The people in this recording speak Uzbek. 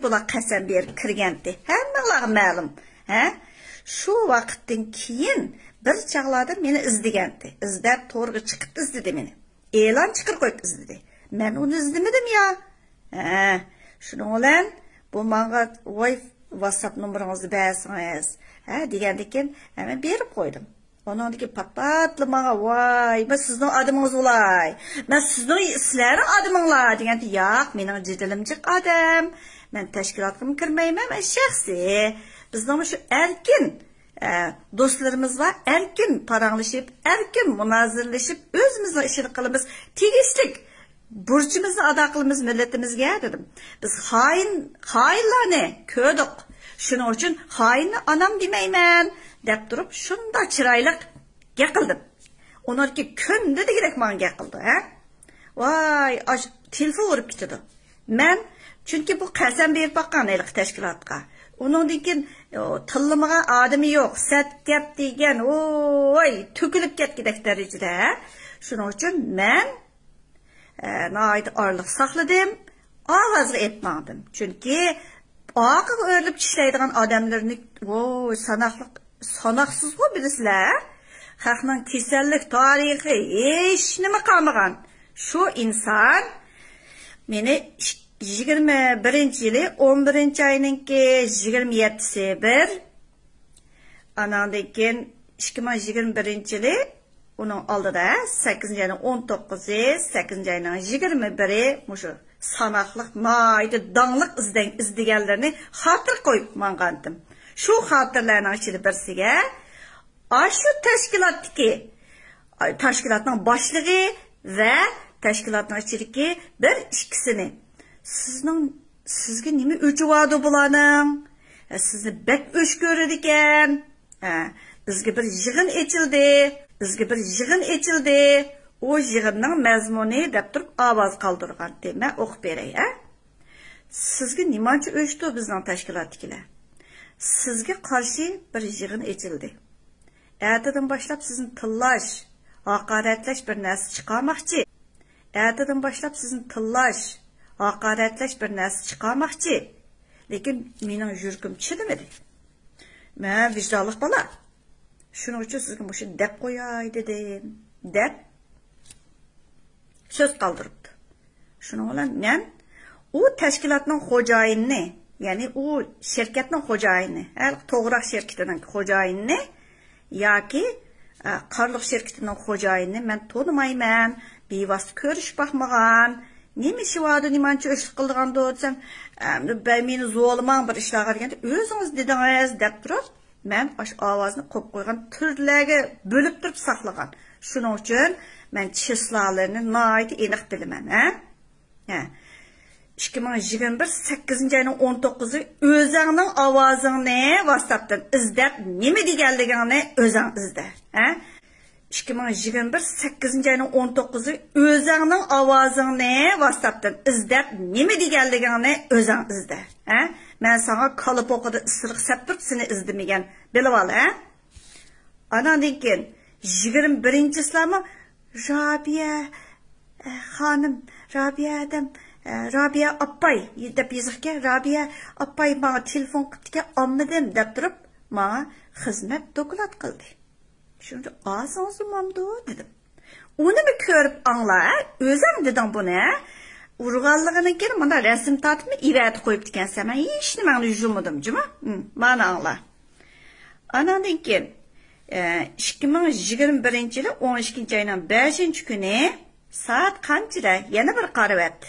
bular qasam berib kirgandi. Hammalarga ma'lum. Ha? Shu vaqtdan keyin bir chaqlarda meni izdigandi. Izlab to'rga chiqib izladi meni. E'lon chiqarib qo'yib izladi. Men uni izlamadim ya. Ha, shuning bilan bu menga voy WhatsApp nomeringizni bersangiz, ha degandikin, men berib qo'ydim. Ondan ki pat-patlı bana vay, ben sizin adımınız olay. Ben sizin sizlerin adımınlar degende yo'q, mening jidilimcik adam. Ben teşkilatga kirmayman, ben şahsi. Bizning şu erkin do'stlarimiz var, erkin paranglashib, erkin munozirlashib, o'zimizning ishini qilamiz, tegishlik burchimizni ado qilamiz millatimizga dedim. Biz xoinlarni ko'rdik. Shuning uchun xoinni onam demayman deb turib, shunda chiroylik gaqildim. Ularga kunda degidek menga gaqildi, ha? Voy, telefon urib ketdi. Men chunki bu qasam berib baqqan eliq tashkilotga. Uningdan keyin tillimaga odami yo'q, sat gap degan, voy, to'kilib ketgidek darajada. Shuning uchun men nayt orliq saqladim, ovozga aytmadim. Chunki oqiga o'rlib ishlaydigan odamlarni voy sanoqsiz bu bilasizlar. Xalqning kasallik tarixi hech nima qolmagan. Shu inson meni 21-yili 11-oyninki 27-si bir anandan keyin 2021-yili uning oldida 8-oyning 19-i 8-oyning 21-i mushu sanoqliq mayda dangliq izdeganlarni xotir qo'yib mangandim. Shu xotirlarning ichida birsiga shu tashkilotning boshlig'i va tashkilotning ichidagi bir ikkisini sizga nima o'chivadi bularning? Sizni bek o'ch ko'rar ekan. Bizga bir yig'in ochildi. O yig'inning mazmuni deb turib ovoz qoldirgan. Men o'qib beray, ha? Sizga nimacha o'chdi bizning tashkilotdagilar? Sizga qarshi bir yig'in ochildi. Ertadan boshlab sizni tillash, haqoratlash bir narsa chiqarmoqchi. Ertadan boshlab sizni tillash, haqoratlash bir narsa chiqarmoqchi. Lekin mening yuragim chidamadi. Men vijdonli bola. Shuning uchun sizga mushun deb qo'yay dedim. Deb söz qoldiribdi. Shuning bilan men u tashkilotning xo'jayinini, ya'ni u shirkatning xo'jayini, to'g'roq shirkatining xo'jayinini yoki qarliq shirkatining xo'jayinini men tonimayman, bevosita ko'rishib baxmagan. Nima ishvadi, nimancha ish qilgandi desam, meni zo'limang bir ishlarga deganda o'zingiz dedingiz deb turib, men ovozni qo'yib qo'ygan turlarga bo'lib turib saqlagan. Shuning uchun men chislalarni nihoyat aniq bilaman, ha? 2021 8-oyning 19-i o'zingning ovozingni WhatsAppdan izlab nima deganligingni o'zing izla, ha? 2021 8-oyning 19-i o'zingning ovozingni WhatsAppdan izlab nima deganligingni o'zing izla, ha? Men sana kalıp o'qida isiriq saptirib seni izlamagan bilib ol, ha? Anandan keyin 21-islami Rabia xonim, Rabia appay deb yozibga, Rabia appay menga telefon qilibdi, olmadim deb turib, menga xizmat doklad qildi. Shunda ozingizni mamdu dedim. Uni mi ko'rib angla, o'zing deding buni, urg'anligini keyin mana rasm tortib irat qo'yib ekansan, men hech nimani yuzmadim, juma. Mana angla. Anandan keyin 2021-yili 12-oyning 5-kuni soat qanchada yana bir qaravat.